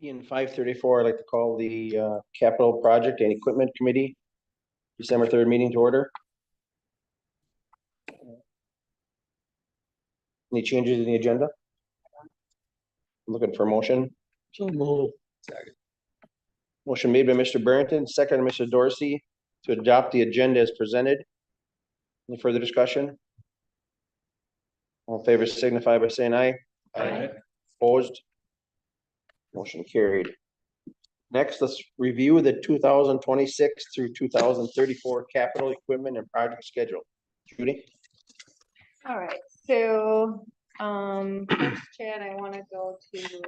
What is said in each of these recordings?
In 5:34, I'd like to call the Capital Project and Equipment Committee, December 3rd meeting to order. Any changes in the agenda? Looking for a motion. So move. Motion made by Mr. Barrington, second by Mr. Dorsey to adopt the agenda as presented. Any further discussion? All in favor signify by saying aye. Aye. Opposed? Motion carried. Next, let's review the 2026 through 2034 capital equipment and project schedule. Judy? All right, so, first, Chad, I wanna go to,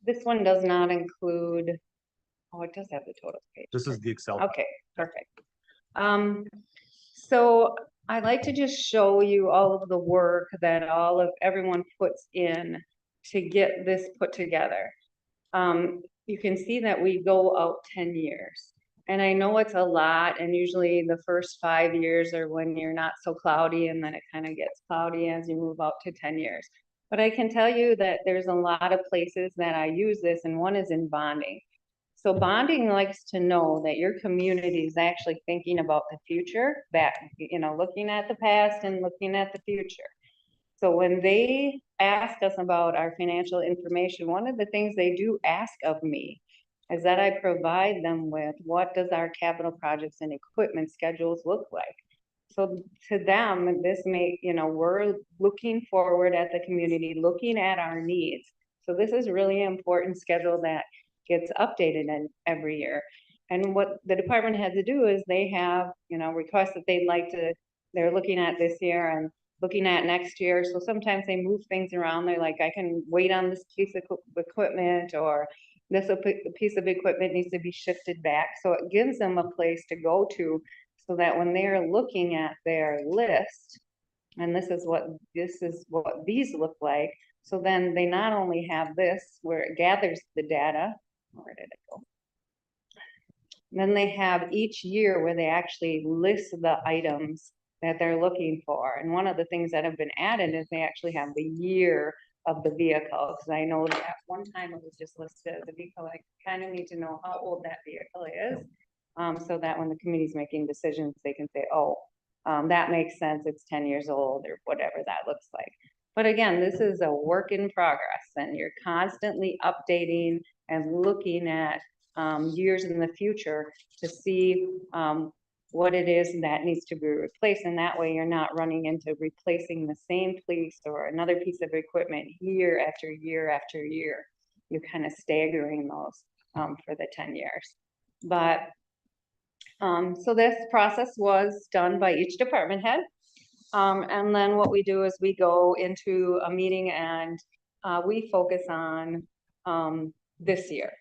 this one does not include, oh, it does have the total page. This is the Excel. Okay, perfect. So I'd like to just show you all of the work that everyone puts in to get this put together. You can see that we go out 10 years. And I know it's a lot, and usually the first 5 years are when you're not so cloudy, and then it kind of gets cloudy as you move out to 10 years. But I can tell you that there's a lot of places that I use this, and one is in bonding. So bonding likes to know that your community is actually thinking about the future, that, looking at the past and looking at the future. So when they ask us about our financial information, one of the things they do ask of me is that I provide them with what does our capital projects and equipment schedules look like. So to them, this we're looking forward at the community, looking at our needs. So this is really an important schedule that gets updated every year. And what the department had to do is they have, requests that they're looking at this year and looking at next year. So sometimes they move things around. They're like, I can wait on this piece of equipment, or this piece of equipment needs to be shifted back. So it gives them a place to go to, so that when they're looking at their list, and this is what these look like. So then they not only have this where it gathers the data, where did it go? Then they have each year where they actually list the items that they're looking for. And one of the things that have been added is they actually have the year of the vehicle. Because I know that one time it was just listed as a vehicle. I kind of need to know how old that vehicle is, so that when the committee's making decisions, they can say, oh, that makes sense, it's 10 years old, or whatever that looks like. But again, this is a work in progress, and you're constantly updating and looking at years in the future to see what it is that needs to be replaced. And that way you're not running into replacing the same piece or another piece of equipment year after year after year. You're kind of staggering those for the 10 years. But so this process was done by each department head. And then what we do is we go into a meeting and we focus on this year.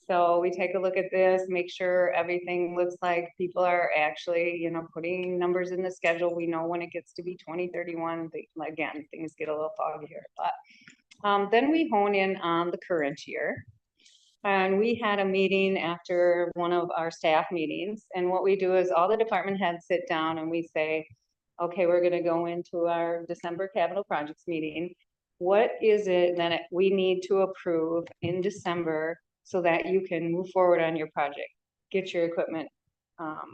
So we take a look at this, make sure everything looks like people are actually, putting numbers in the schedule. We know when it gets to be 2031, again, things get a little foggier. But then we hone in on the current year. And we had a meeting after one of our staff meetings. And what we do is all the department heads sit down and we say, okay, we're going to go into our December capital projects meeting. What is it that we need to approve in December so that you can move forward on your project, get your equipment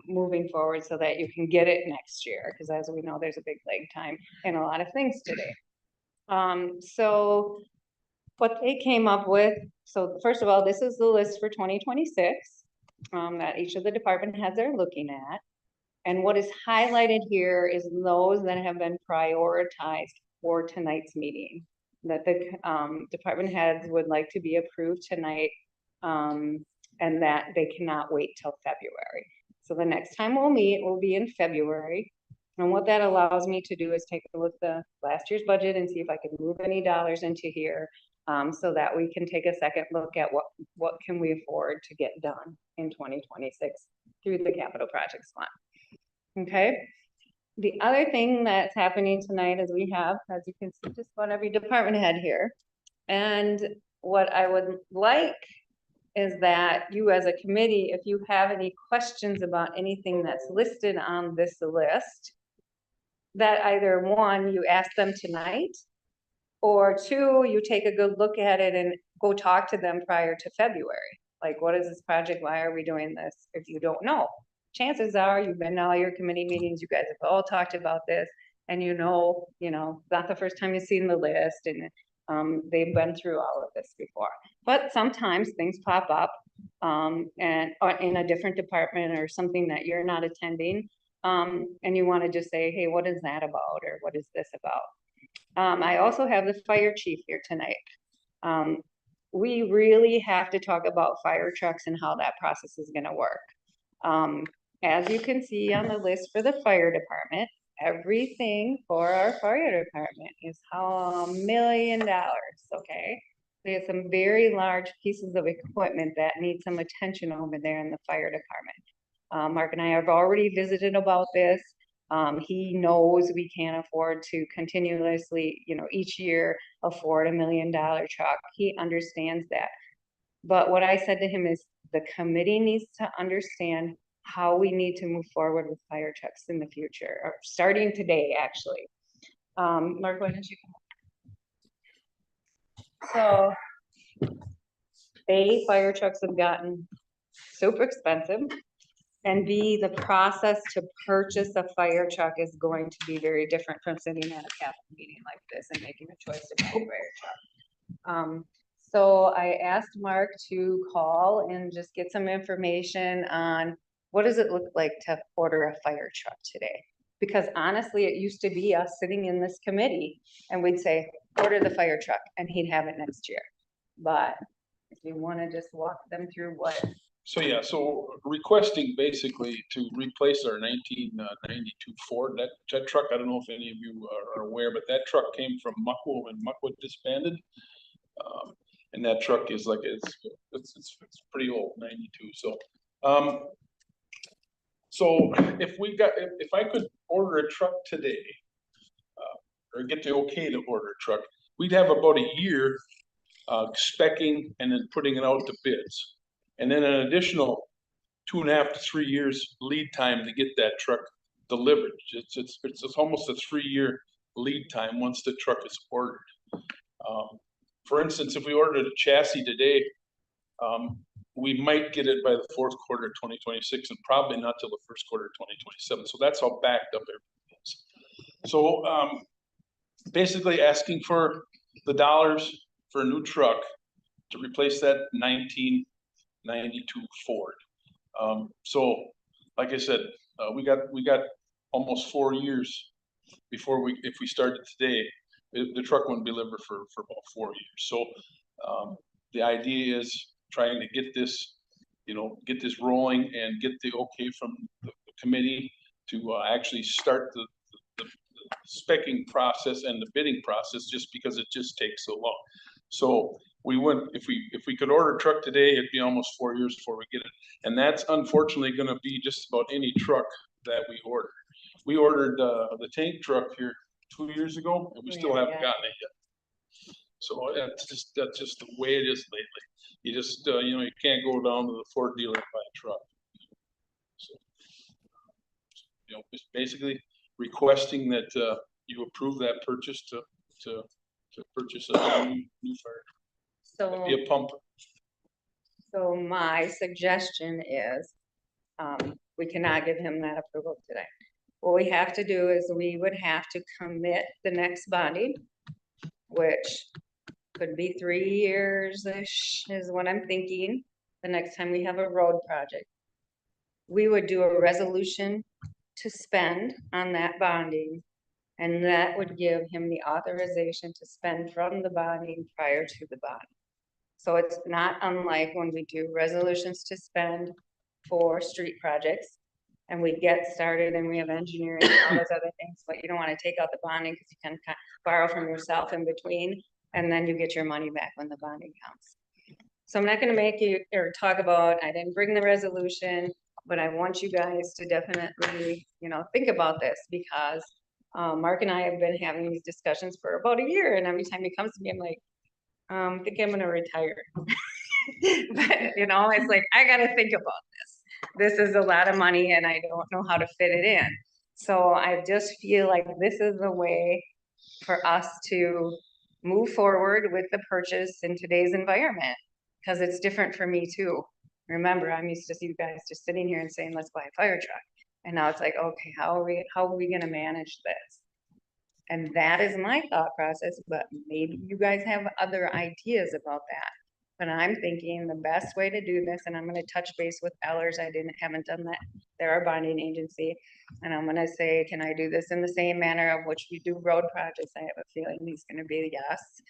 moving forward so that you can get it next year? Because as we know, there's a big lag time in a lot of things today. So what they came up with, so first of all, this is the list for 2026 that each of the department heads are looking at. And what is highlighted here is those that have been prioritized for tonight's meeting, that the department heads would like to be approved tonight, and that they cannot wait till February. So the next time we'll meet will be in February. And what that allows me to do is take a look at the last year's budget and see if I can move any dollars into here, so that we can take a second look at what can we afford to get done in 2026 through the capital projects fund. Okay. The other thing that's happening tonight is we have, as you can see, just about every department head here. And what I would like is that you as a committee, if you have any questions about anything that's listed on this list, that either one, you ask them tonight, or two, you take a good look at it and go talk to them prior to February. Like, what is this project? Why are we doing this? If you don't know, chances are you've been to all your committee meetings, you guys have all talked about this, and it's not the first time you've seen the list, and they've been through all of this before. But sometimes things pop up, and in a different department or something that you're not attending, and you want to just say, hey, what is that about, or what is this about? I also have the fire chief here tonight. We really have to talk about fire trucks and how that process is gonna work. As you can see on the list for the fire department, everything for our fire department is $1 million, okay? We have some very large pieces of equipment that need some attention over there in the fire department. Mark and I have already visited about this. He knows we can't afford to continuously, each year afford $1 million truck. He understands that. But what I said to him is the committee needs to understand how we need to move forward with fire trucks in the future, or starting today, actually. Mark, why don't you come? So, fire trucks have gotten super expensive. And B, the process to purchase a fire truck is going to be very different from sitting at a capital meeting like this and making a choice to buy a fire truck. So I asked Mark to call and just get some information on what does it look like to order a fire truck today? Because honestly, it used to be us sitting in this committee and we'd say, order the fire truck, and he'd have it next year. But if you want to just walk them through what. So yeah, so requesting basically to replace our 1992 Ford, that truck, I don't know if any of you are aware, but that truck came from Muckwood when Muckwood disbanded. And that truck is like, it's pretty old, 92. So if I could order a truck today, or get the okay to order a truck, we'd have about a year speccing and then putting it out to bids. And then an additional 2.5 to 3 years lead time to get that truck delivered. It's almost a 3-year lead time once the truck is ordered. For instance, if we ordered a chassis today, we might get it by the fourth quarter of 2026 and probably not till the first quarter of 2027. So that's how backed up everything is. So basically asking for the dollars for a new truck to replace that 1992 Ford. So like I said, we got almost 4 years before if we started today, the truck wouldn't be delivered for about 4 years. So the idea is trying to get this rolling and get the okay from the committee to actually start the speccing process and the bidding process, just because it just takes so long. So we wouldn't, if we could order a truck today, it'd be almost 4 years before we get it. And that's unfortunately going to be just about any truck that we order. We ordered the tank truck here 2 years ago, and we still haven't gotten it yet. So that's just the way it is lately. You just you can't go down to the Ford dealer and buy a truck. So it's basically requesting that you approve that purchase to purchase a new fire truck. So Be a pump. So my suggestion is, we cannot give him that approval today. What we have to do is we would have to commit the next bonding, which could be 3 years-ish is what I'm thinking, the next time we have a road project. We would do a resolution to spend on that bonding, and that would give him the authorization to spend from the bonding prior to the bond. So it's not unlike when we do resolutions to spend for street projects and we get started and we have engineering and all those other things, but you don't want to take out the bonding because you can borrow from yourself in between, and then you get your money back when the bonding counts. So I'm not going to make you or talk about, I didn't bring the resolution, but I want you guys to definitely, think about this, because Mark and I have been having these discussions for about a year, and every time he comes to me, I'm like, I think I'm gonna retire. But it's like, I gotta think about this. This is a lot of money and I don't know how to fit it in. So I just feel like this is a way for us to move forward with the purchase in today's environment. Cause it's different for me too. Remember, I'm used to see you guys just sitting here and saying, let's buy a fire truck. And now it's like, okay, how are we gonna manage this? And that is my thought process, but maybe you guys have other ideas about that. But I'm thinking the best way to do this, and I'm gonna touch base with Ellers, haven't done that. They're our bonding agency. And I'm gonna say, can I do this in the same manner of which we do road projects? I have a feeling he's gonna be a yes.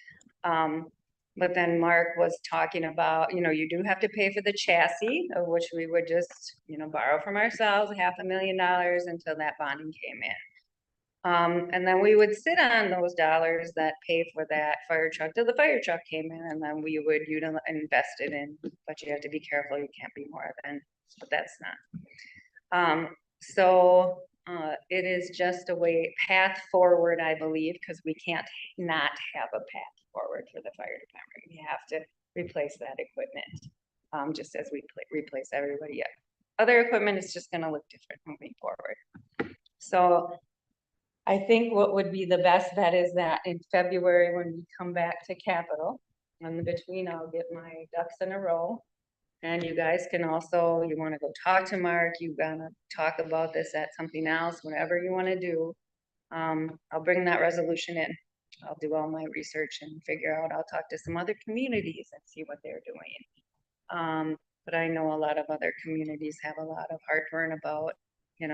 But then Mark was talking about, you do have to pay for the chassis, of which we would just, borrow from ourselves $500,000 until that bonding came in. And then we would sit on those dollars that pay for that fire truck till the fire truck came in, and then we would invest it in, but you have to be careful, you can't be more than, but that's not. So, it is just a path forward, I believe, because we can't not have a path forward for the fire department. We have to replace that equipment, just as we replace everybody else. Other equipment is just gonna look different moving forward. So I think what would be the best bet is that in February, when we come back to Capitol, in between, I'll get my ducks in a row. And you guys can also, you wanna go talk to Mark, you gonna talk about this at something else, whatever you wanna do. I'll bring that resolution in. I'll do all my research and I'll talk to some other communities and see what they're doing. But I know a lot of other communities have a lot of heartburn about,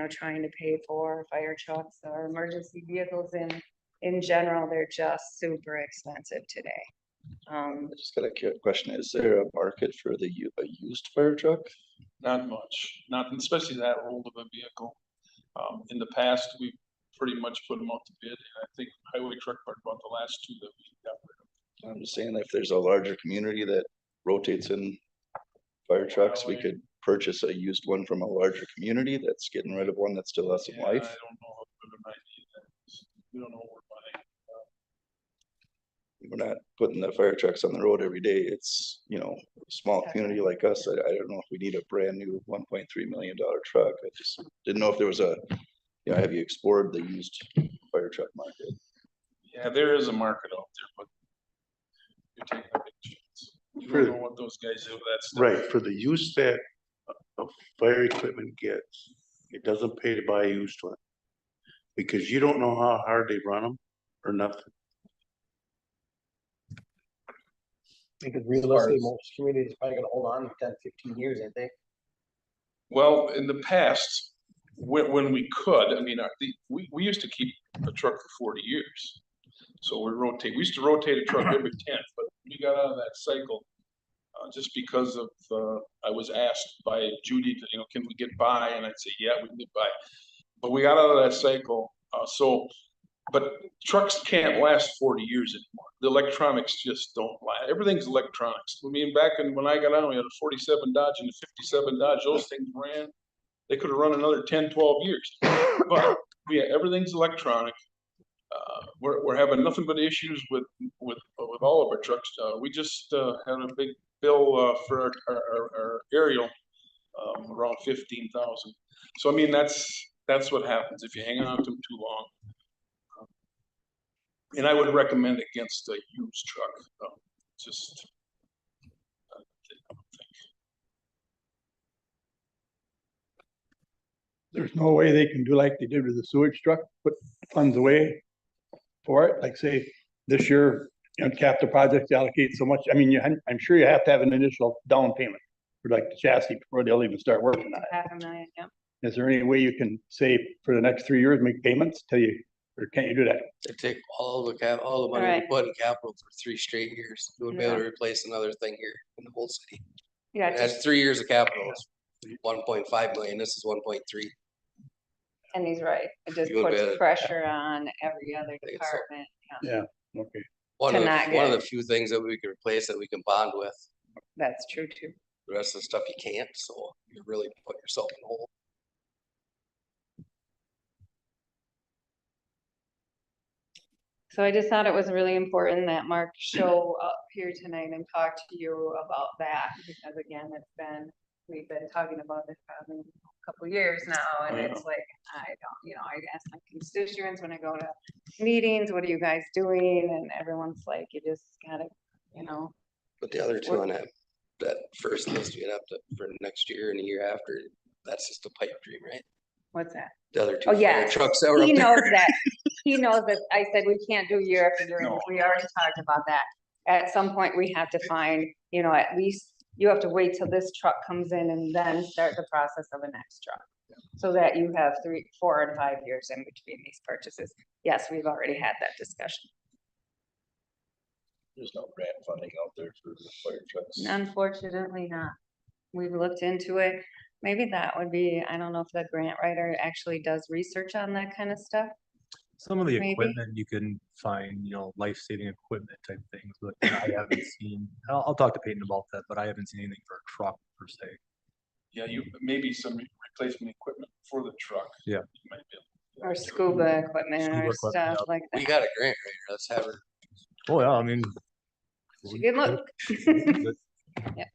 trying to pay for fire trucks or emergency vehicles in general, they're just super expensive today. I just got a question. Is there a market for a used fire truck? Not much, not especially that old of a vehicle. In the past, we've pretty much put them out to bid, and I think Highway Truck Park about the last two that we got rid of. I'm just saying if there's a larger community that rotates in fire trucks, we could purchase a used one from a larger community that's getting rid of one that still has some Yeah, I life. don't know how good an idea that is. We don't know what we're buying. We're not putting the fire trucks on the road every day. It's, a small community like us. I don't know if we need a brand new $1.3 million truck. I just didn't know if there was have you explored the used fire truck market? Yeah, there is a market out there, but you're taking a big chance. You don't know what those guys do with that stuff. Right, for the use that a fire equipment gets, it doesn't pay to buy a used one. Because you don't know how hard they run them or nothing. Because realistically, most communities are probably gonna hold on 10, 15 years, I think. Well, in the past, when we could, I mean, we used to keep a truck for 40 years. So we used to rotate a truck every 10, but we got out of that cycle just because of, I was asked by Judy to, can we get by? And I'd say, yeah, we can get by. But we got out of that cycle. But trucks can't last 40 years anymore. The electronics just don't last. Everything's electronics. I mean, back when I got on, we had a 47 Dodge and a 57 Dodge. Those things ran. They could have run another 10, 12 years. But everything's electronic. We're having nothing but issues with all of our trucks. We just had a big bill for our aerial around 15,000. So I mean that's what happens if you hang on to them too long. And I would recommend against a used truck. Just There's no way they can do like they did with the sewage truck, put funds away for it, like say this year, capital projects allocate so much. I mean, I'm sure you have to have an initial down payment for like the chassis before they'll even start working on it. $500,000, yeah. Is there any way you can say for the next 3 years, make payments till you, or can't you do that? They take all the money Right. we put in capital for 3 straight years. We would be able to replace another thing here in the whole city. Yeah, And that's 3 years of capital. It's 1.5 million. This is 1.3. and he's right. It just You would puts bet. pressure on every other think so. department. Yeah, Okay. One To of not one of get- the few things that we can replace that we can bond with. that's true too. The rest of the stuff you can't, so you really put yourself in a hole. So I just thought it was really important that Mark show up here tonight and talk to you about that, because again, it's been we've been talking about this probably a couple years now, and it's like, I don't, I ask my constituents when I go to meetings, what are you guys doing? And everyone's like, you just gotta, But the other two on that first list, you'd have to, for next year and the year after, that's just a pipe dream, right? what's that? The other two Oh, fire yes. trucks that were up He there. knows that, he knows that I said we can't do year after year, and we already talked about that. At some point, we have to find, at least you have to wait till this truck comes in and then start the process of a next truck. So that you have 3, 4, and 5 years in between these purchases. Yes, we've already had that discussion. There's no grant funding out there for fire trucks. Unfortunately not. We've looked into it. Maybe that would be, I don't know if the grant writer actually does research on that kind of stuff. Some of the Maybe. equipment you can find, life-saving equipment type things, but I haven't seen, I'll talk to Peyton about that, but I haven't seen anything for a truck per se. Yeah, maybe some replacement equipment for the truck. Yeah. You might be able- Or scuba equipment Scuba or equipment, stuff yeah. like We that. got a grant writer, let's have her. Oh, yeah, I mean. Good luck. But- Yeah.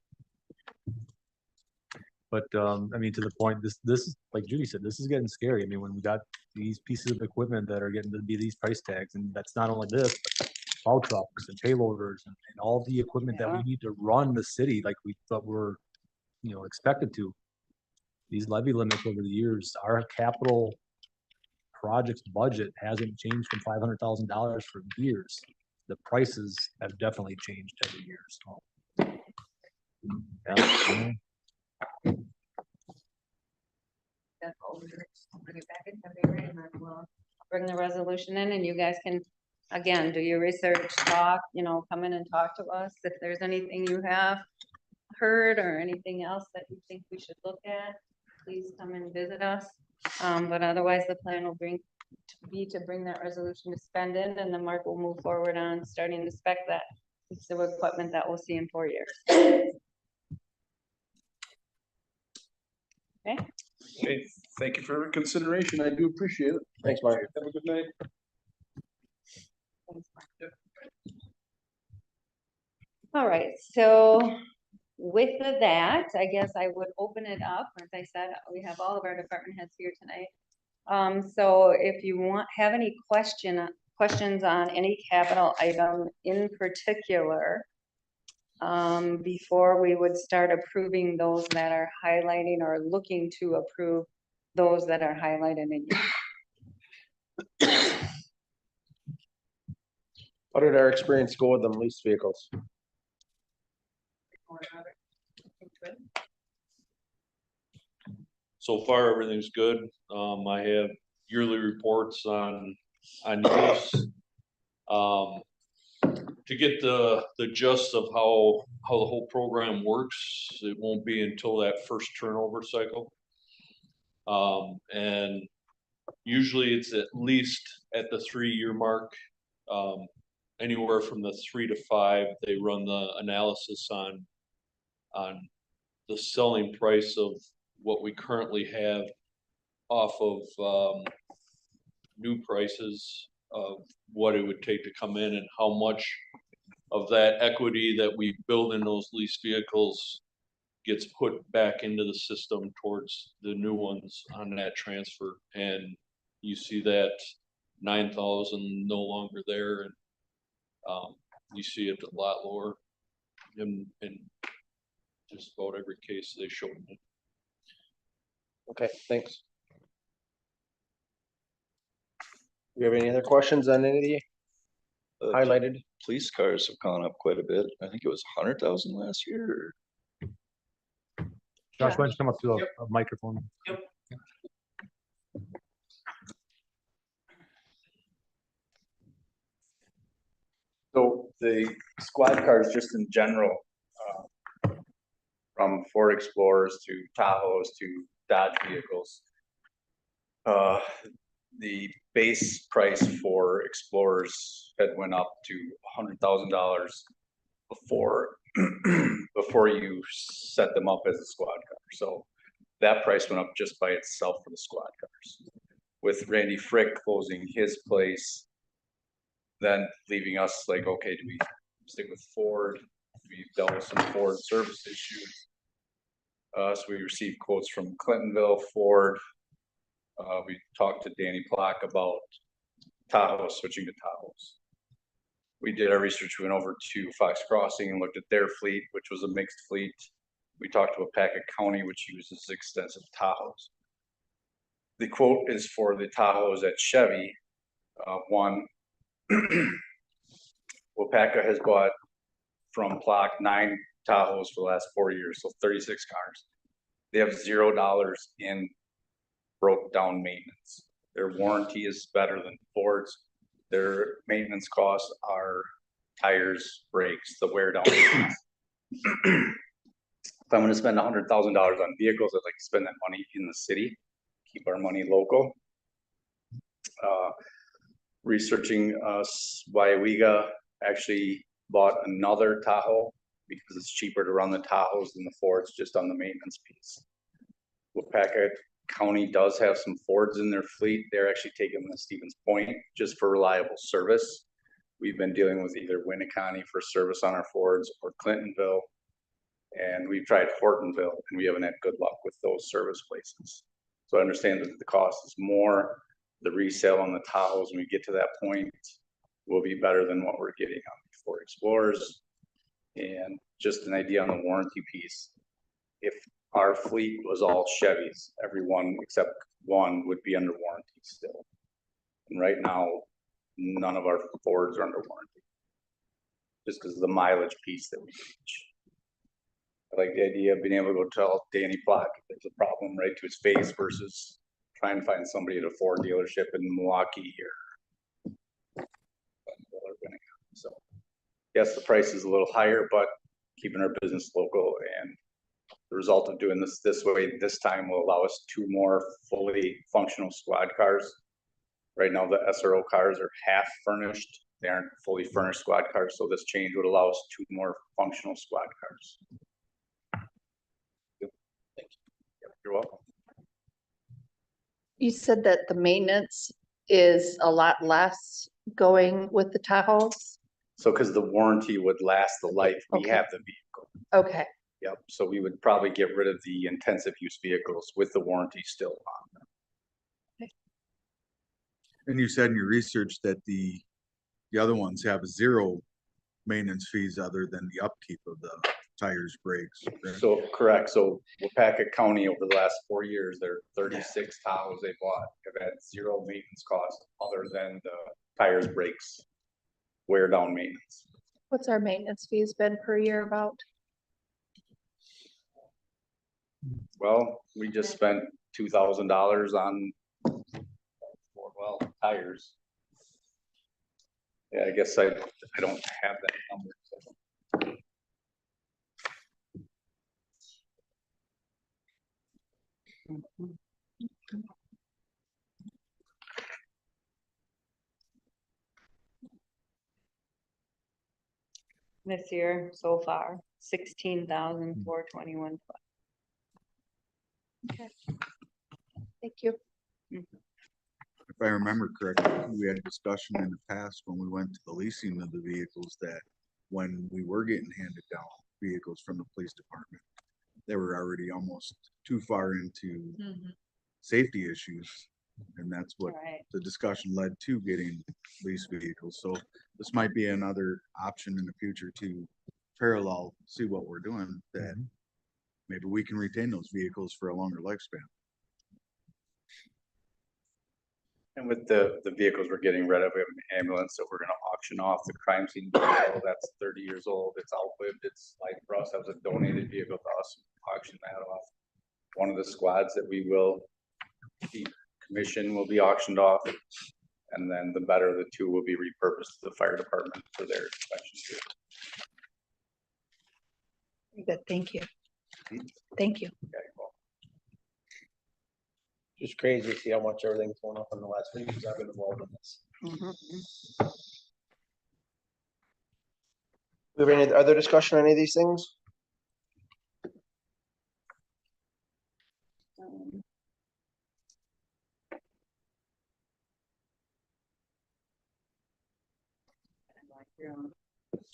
But, I mean, to the point, this is, like Judy said, this is getting scary. I mean, when we got these pieces of equipment that are getting to be these price tags, and that's not only this, but plow trucks and payloaders and all the equipment that we Yeah. need to run the city like we thought we're, expected to. These levy limits over the years, our capital projects budget hasn't changed from $500,000 for years. The prices have definitely changed every year, so. Yeah. Bring it back in February, and then we'll bring the resolution in, and you guys can, again, do your research, talk, come in and talk to us. If there's anything you have heard or anything else that you think we should look at, please come and visit us. But otherwise, the plan will be to bring that resolution to spend in, and then Mark will move forward on starting to spec that piece of equipment that we'll see in 4 years. Okay. Okay, thank you for your consideration. I do appreciate it. Thanks, Mark. Have a good night. All right, so with that, I guess I would open it up. As I said, we have all of our department heads here tonight. So if you have any questions on any capital item in particular, before we would start approving those that are highlighting or looking to approve those that are highlighted in yellow. How did our experience go with them leased vehicles? So far, everything's good. I have yearly reports on use. To get the gist of how the whole program works, it won't be until that first turnover cycle. And usually it's at least at the 3-year mark. Anywhere from the 3 to 5, they run the analysis on the selling price of what we currently have off of new prices of what it would take to come in and how much of that equity that we build in those leased vehicles gets put back into the system towards the new ones on that transfer. And you see that 9,000 no longer there, and you see it a lot lower in just about every case they show me. Okay, thanks. Do you have any other questions on any of the Uh, highlighted? Police cars have gone up quite a bit. I think it was 100,000 last year. Josh, why don't you come up to a microphone? So the squad cars, just in general, from Ford Explorers to Tahoes to Dodge vehicles. The base price for Explorers had went up to $100,000 before before you set them up as a squad car. So that price went up just by itself for the squad cars. With Randy Frick closing his place, then leaving us like, okay, do we stick with Ford? We dealt with some Ford service issues. So we received quotes from Clintonville, Ford. We talked to Danny Plock about Tahoe, switching to Tahoes. We did our research, we went over to Fox Crossing and looked at their fleet, which was a mixed fleet. We talked to Wapaka County, which uses extensive Tahoes. The quote is for the Tahoes at Chevy. One, Wapaka has bought from Plock 9 Tahoes for the last 4 years, so 36 cars. They have $0 in broke down maintenance. Their warranty is better than Ford's. Their maintenance costs are tires, brakes, the wear down. If I'm gonna spend $100,000 on vehicles, I'd like to spend that money in the city, keep our money local. Researching Waiwiga actually bought another Tahoe because it's cheaper to run the Tahoes than the Fords just on the maintenance piece. Wapaka County does have some Fords in their fleet. They're actually taking them to Stevens Point just for reliable service. We've been dealing with either Winneconne for service on our Fords or Clintonville. And we've tried Hortonville and we haven't had good luck with those service places. So I understand that the cost is more. The resale on the Tahoes, when we get to that point, will be better than what we're getting on Ford Explorers. And just an idea on the warranty piece. If our fleet was all Chevys, everyone except one would be under warranty still. And right now, none of our Fords are under warranty. Just because of the mileage piece that we reach. I like the idea of being able to go tell Danny Plock if there's a problem right to his face versus trying to find somebody at a Ford dealership in Milwaukee or so. Yes, the price is a little higher, but keeping our business local, and the result of doing this way this time will allow us 2 more fully functional squad cars. Right now, the SRO cars are half furnished. They aren't fully furnished squad cars, so this change would allow us 2 more functional squad cars. Thank you. Yep, you're welcome. You said that the maintenance is a lot less going with the Tahoes? So because the warranty would last the life we Okay. have the vehicle. Okay, Yep, so we would probably get rid of the intensive use vehicles with the warranty still on them. And you said in your research that the other ones have 0 maintenance fees other than the upkeep of the tires, brakes. correct? So, correct, so Wapaka County over the last 4 years, their 36 Tahoes they bought have had 0 maintenance cost other than the tires, brakes, wear down maintenance. what's our maintenance fees been per year about? Well, we just spent $2,000 on, tires. Yeah, I guess I don't have that number. So. This year so far, 16,421. Thank you. If I remember correctly, we had a discussion in the past when we went to the leasing of the vehicles that when we were getting handed down vehicles from the police department, they were already almost too far into safety issues. And that's what Right. the discussion led to getting lease vehicles. So this might be another option in the future to parallel, see what we're doing, that maybe we can retain those vehicles for a longer lifespan. And with the vehicles we're getting rid of, we have an ambulance that we're gonna auction off, the crime scene vehicle, that's 30 years old, it's outlived, it's like for us, that was a donated vehicle to us, auction that off. One of the squads that we will commission will be auctioned off. And then the better of the 2 will be repurposed to the fire department for their inspection. Good, thank you. Thank you. Okay, well, Just crazy to see how much everything's going up in the last week because I've been involved in this. Do we have any other discussion on any of these things?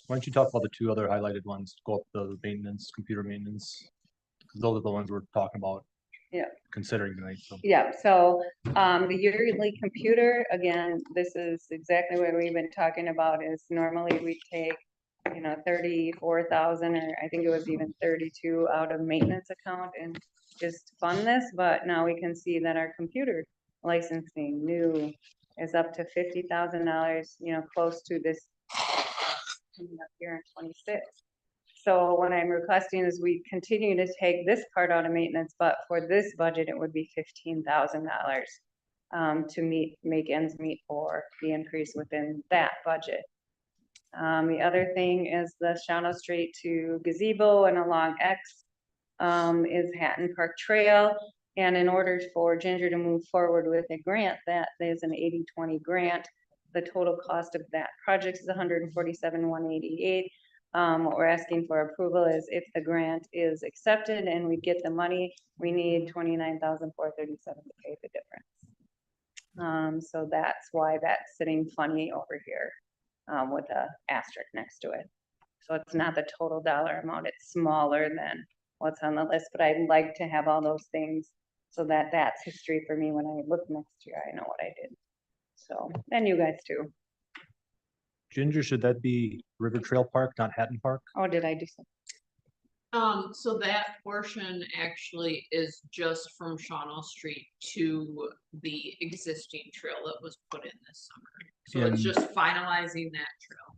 Why don't you talk about the 2 other highlighted ones, go up the maintenance, computer maintenance? those are the ones we're talking about. Yeah. Considering tonight, so. Yeah, so, the yearly computer, again, this is exactly what we've been talking about, is normally we take, 34,000, or I think it was even 32 out of maintenance account and just fund this, but now we can see that our computer licensing new is up to $50,000, close to this coming up here in 26. So what I'm requesting is we continue to take this part out of maintenance, but for this budget, it would be $15,000 to make ends meet for the increase within that budget. The other thing is the Shawano Street to gazebo and along X is Hatton Park Trail. And in order for Ginger to move forward with a grant, that is an 80-20 grant. The total cost of that project is $147,188. What we're asking for approval is if the grant is accepted and we get the money, we need $29,437 to pay the difference. So that's why that's sitting funny over here with a asterisk next to it. So it's not the total dollar amount, it's smaller than what's on the list, but I'd like to have all those things so that that's history for me when I look next year, I know what I did. So, and you guys too. Ginger, should that be River Trail Park, not Hatton Park? Oh, did I do something? So that portion actually is just from Shawano Street to the existing trail that was put in this summer. So it's And- just finalizing that trail.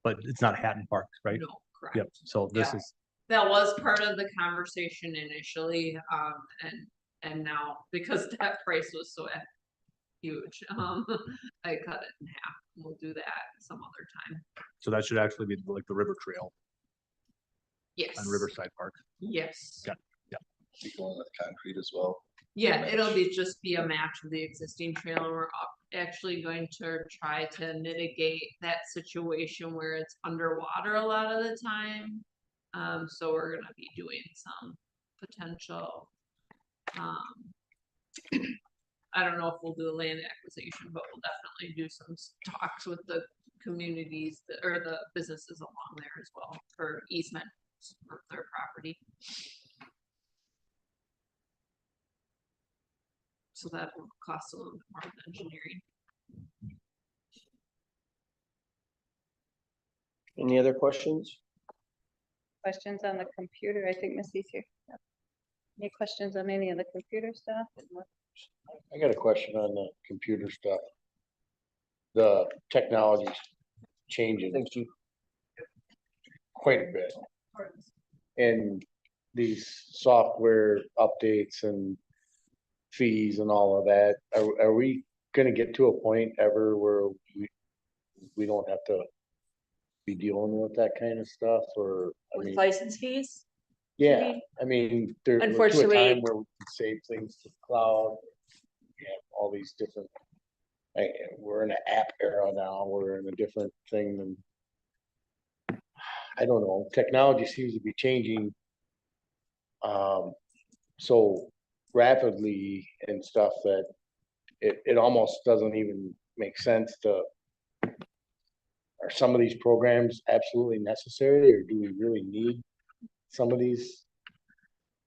But it's not Hatton Park, right? No, correct. Yep, so this Yeah. is, That was part of the conversation initially, and now, because that price was so huge, I cut it in half. We'll do that some other time. so that should actually be like the River Trail Yes. on Riverside Park. Yes. Got Be going with concrete as well. Yeah, it'll just be a match of the existing trail. We're actually going to try to mitigate that situation where it's underwater a lot of the time. So we're gonna be doing some potential, I don't know if we'll do a land acquisition, but we'll definitely do some talks with the communities or the businesses along there as well for easement for their property. So that will cost a little bit more than engineering. Any other questions? Questions on the computer? I think Missy's here. Yep. Any questions on any of the computer stuff? I got a question on the computer stuff. The technology's changing Thanks, Chief. quite a bit. And these software updates and fees and all of that, are we gonna get to a point ever where we don't have to be dealing with that kind of stuff, or? I With mean, license fees? yeah, I mean, we're to a Unfortunately- time where we can save things to the cloud. Yeah, all these different, we're in an app era now, we're in a different thing than. I don't know, technology seems to be changing. So rapidly and stuff that it almost doesn't even make sense to. Are some of these programs absolutely necessary, or do we really need some of these?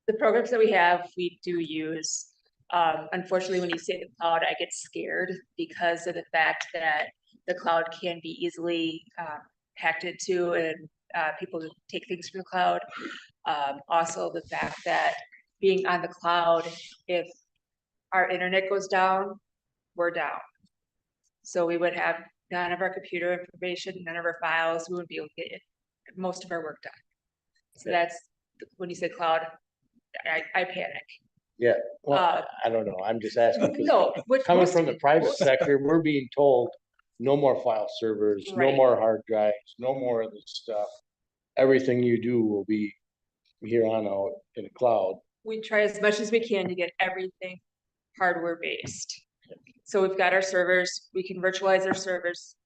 The programs that we have, we do use. Unfortunately, when you say the cloud, I get scared because of the fact that the cloud can be easily hacked into, and people take things from the cloud. Also, the fact that being on the cloud, if our internet goes down, we're down. So we would have none of our computer information, none of our files, we wouldn't be able to get most of our work done. So that's, when you say cloud, I panic. Yeah, well, Uh, I don't know, I'm just asking. 'cause No, which Coming most- from the private sector, we're being told, no more file servers, no Right. more hard drives, no more of this stuff. Everything you do will be here on out in the cloud. we try as much as we can to get everything hardware based. So we've got our servers, we can virtualize our servers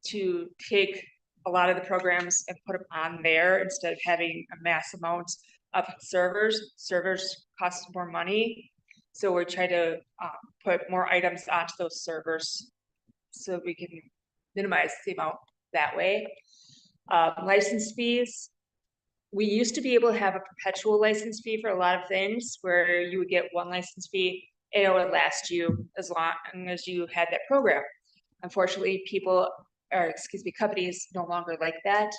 to take a lot of the programs and put them on there instead of having a mass amount of servers. Servers cost more money, so we try to put more items onto those servers so we can minimize the amount that way. License fees, we used to be able to have a perpetual license fee for a lot of things where you would get one license fee and it would last you as long as you had that program. Unfortunately, companies no longer like that.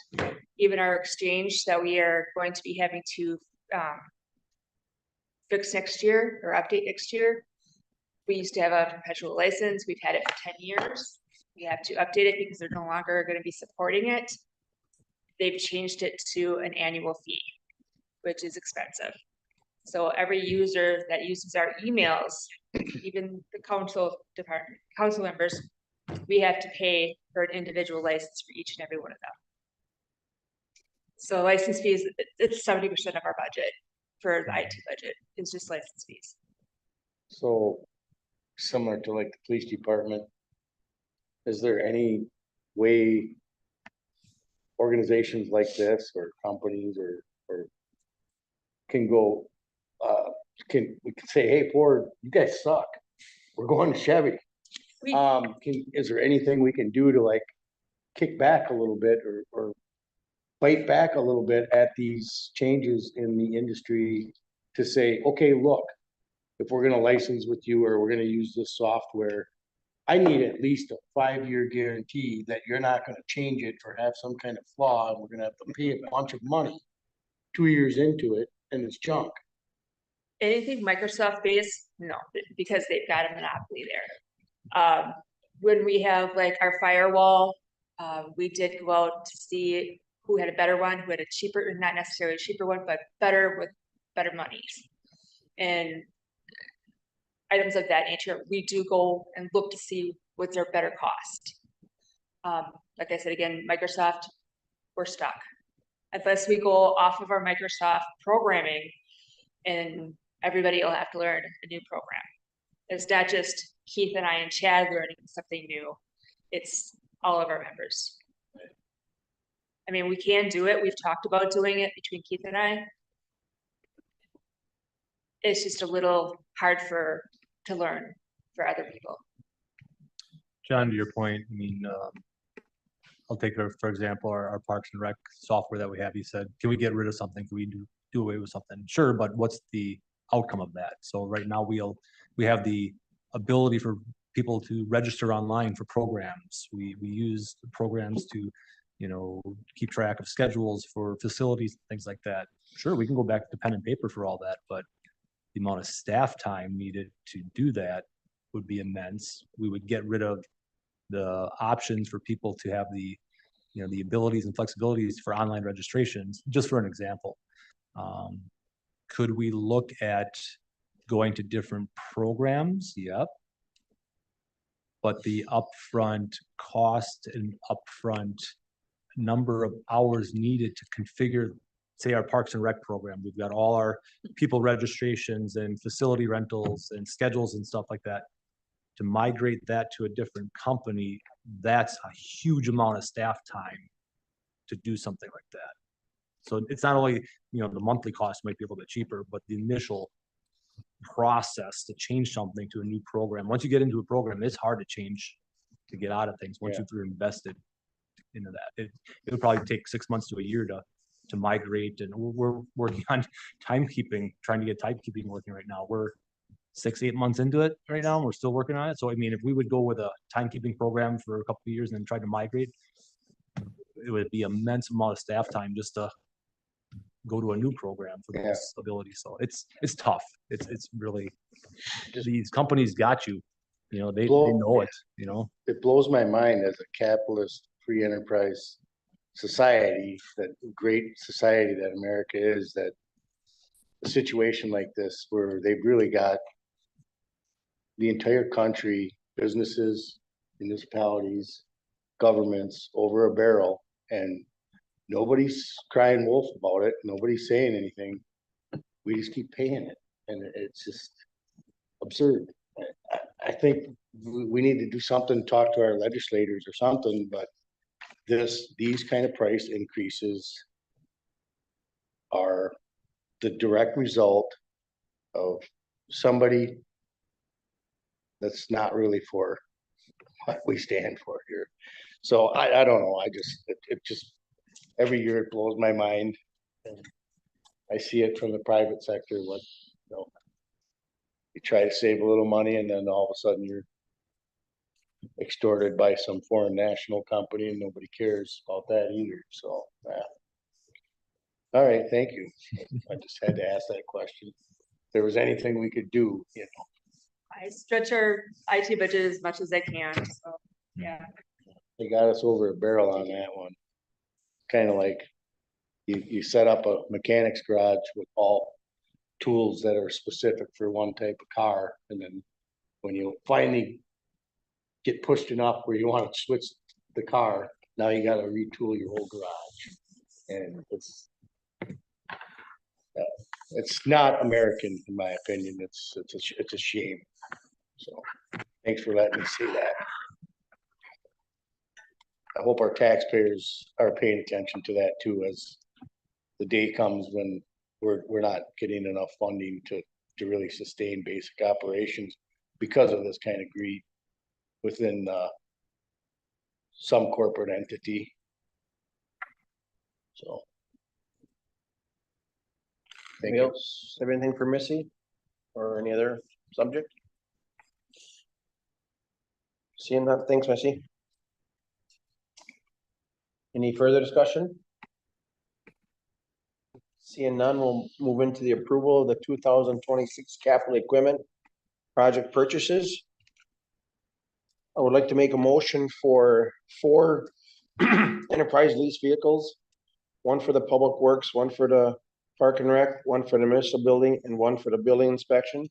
Even our exchange that we are going to be having to fix next year or update next year. We used to have a perpetual license. We've had it for 10 years. We have to update it because they're no longer going to be supporting it. They've changed it to an annual fee, which is expensive. So every user that uses our emails, even the council members, we have to pay for an individual license for each and every one of them. So license fees, it's 70% of our budget for the IT budget. It's just license fees. So similar to like the police department, is there any way organizations like this or companies or can go, we can say, hey, Ford, you guys suck. We're going to Chevy. Is there anything we can do to like kick back a little bit or fight back a little bit at these changes in the industry to say, okay, look, if we're gonna license with you or we're gonna use this software, I need at least a 5-year guarantee that you're not gonna change it or have some kind of flaw, and we're gonna have to pay a bunch of money 2 years into it, and it's junk. Anything Microsoft based, no, because they've got a monopoly there. When we have like our firewall, we did go out to see who had a better one, who had a cheaper, not necessarily a cheaper one, but better with better monies. And items of that nature, we do go and look to see what's their better cost. Like I said, again, Microsoft, we're stuck. Unless we go off of our Microsoft programming, and everybody will have to learn a new program. It's not just Keith and I and Chad learning something new. It's all of our members. I mean, we can do it. We've talked about doing it between Keith and I. It's just a little hard to learn for other people. John, to your point, I mean, I'll take for example, our Parks and Rec software that we have. You said, can we get rid of something? Can we do away with something? Sure, but what's the outcome of that? So right now we have the ability for people to register online for programs. We use the programs to, keep track of schedules for facilities, things like that. Sure, we can go back to pen and paper for all that, but the amount of staff time needed to do that would be immense. We would get rid of the options for people to have the abilities and flexibilities for online registrations, just for an example. Could we look at going to different programs? Yep. But the upfront cost and upfront number of hours needed to configure, say, our Parks and Rec program. We've got all our people registrations and facility rentals and schedules and stuff like that. To migrate that to a different company, that's a huge amount of staff time to do something like that. So it's not only, the monthly cost might be a little bit cheaper, but the initial process to change something to a new program. Once you get into a program, it's hard to change, to get out of things once you've invested into that. It'll probably take 6 months to a year to migrate, and we're working on timekeeping, trying to get timekeeping working right now. We're 6-8 months into it right now, and we're still working on it. So I mean, if we would go with a timekeeping program for a couple of years and then try to migrate, it would be immense amount of staff time just to go to a new program for those abilities. So it's tough. It's really, these companies got you. They know it. It blows my mind as a capitalist free enterprise society, that great society that America is, that a situation like this where they've really got the entire country, businesses, municipalities, governments over a barrel, and nobody's crying wolf about it. Nobody's saying anything. We just keep paying it, and it's just absurd. I think we need to do something, talk to our legislators or something, but these kind of price increases are the direct result of somebody that's not really for what we stand for here. So I don't know. It just every year it blows my mind. And I see it from the private sector, what, you know. You try to save a little money and then all of a sudden you're extorted by some foreign national company and nobody cares about that either, so, yeah. All right, thank you. I just had to ask that question. If there was anything we could do, you know. I stretch our IT budget as much as I can, so, yeah. They got us over a barrel on that one. Kind of like you set up a mechanic's garage with all tools that are specific for one type of car, and then when you finally get pushed enough where you want to switch the car, now you got to retool your whole garage, and it's not American in my opinion. It's a shame. So thanks for letting me see that. I hope our taxpayers are paying attention to that too, as the day comes when we're not getting enough funding to really sustain basic operations because of this kind of greed within some corporate entity. So. Thank Anybody you. else have anything for Missy or any other subject? Seeing that, thanks, Missy. Any further discussion? Seeing none, we'll move into the approval of the 2026 capital equipment project purchases. I would like to make a motion for 4 enterprise lease vehicles. One for the public works, one for the park and rec, one for the municipal building, and one for the building inspection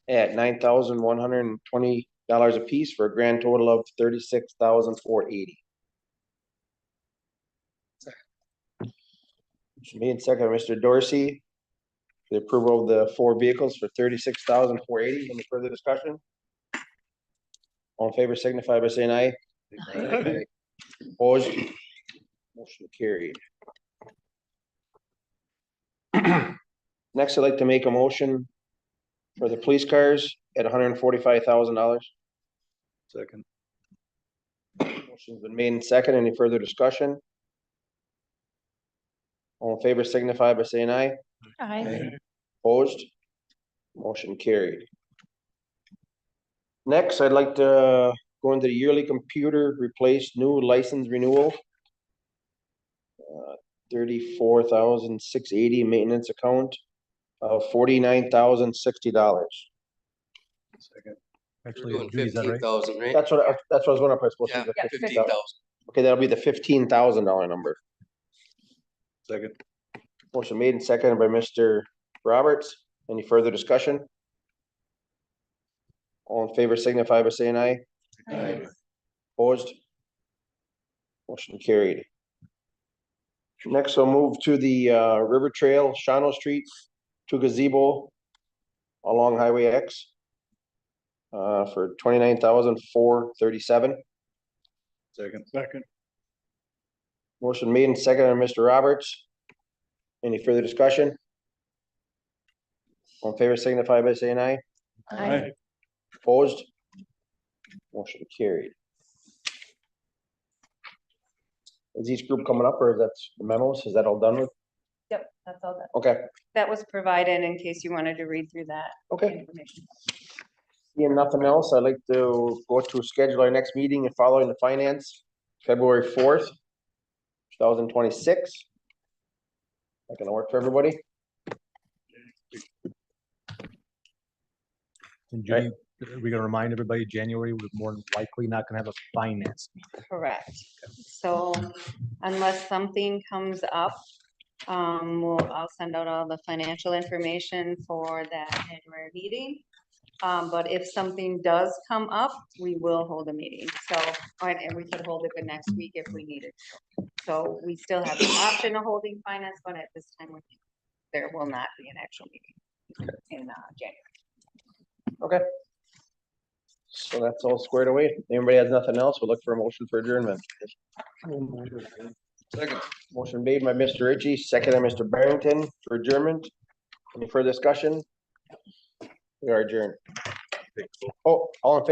at $9,120 a piece for a grand total of $36,480. Made second, Mr. Dorsey. The approval of the 4 vehicles for $36,480. Any further discussion? All in favor signify by saying aye. Aye. Opposed? Motion carried. Next, I'd like to make a motion for the police cars at $145,000. Second. Motion's been made and second. Any further discussion? All in favor signify by saying aye. Aye. Opposed? Motion carried. Next, I'd like to go into the yearly computer replace new license renewal. $34,680 maintenance account of $49,060. Second. Actually, Doing Judy, is that right? 15,000, right? That's what I was wondering if I was supposed to. Yeah, do the 15,000. Okay, that'll be the $15,000 number. Second. Motion made and seconded by Mr. Roberts. Any further discussion? All in favor signify by saying aye. Aye. Opposed? Motion carried. Next, I'll move to the River Trail, Shawano Street to gazebo along Highway X for $29,437. Second. Second. Motion made and seconded by Mr. Roberts. Any further discussion? All in favor signify by saying aye. Aye. Opposed? Motion carried. Is each group coming up or is that the memos? Is that all done with? Yep, that's all that. Okay, That was provided in case you wanted to read through that okay. information. Seeing nothing else, I'd like to go to schedule our next meeting and following the finance, February 4th, 2026. That gonna work for everybody? And Judy, we're gonna remind everybody, January, we're more than likely not gonna have a finance meeting. Correct. So unless something comes up, I'll send out all the financial information for that January meeting. But if something does come up, we will hold a meeting. So, and we could hold it the next week if we needed to. So we still have the option of holding finance, but at this time, there will not be an actual meeting in January. Okay. So that's all squared away. Anybody has nothing else? We'll look for a motion for adjournment. Second. Motion made by Mr. Ritchie, second by Mr. Barrington for adjournment. Any further discussion? We are adjourned. Oh, all in favor?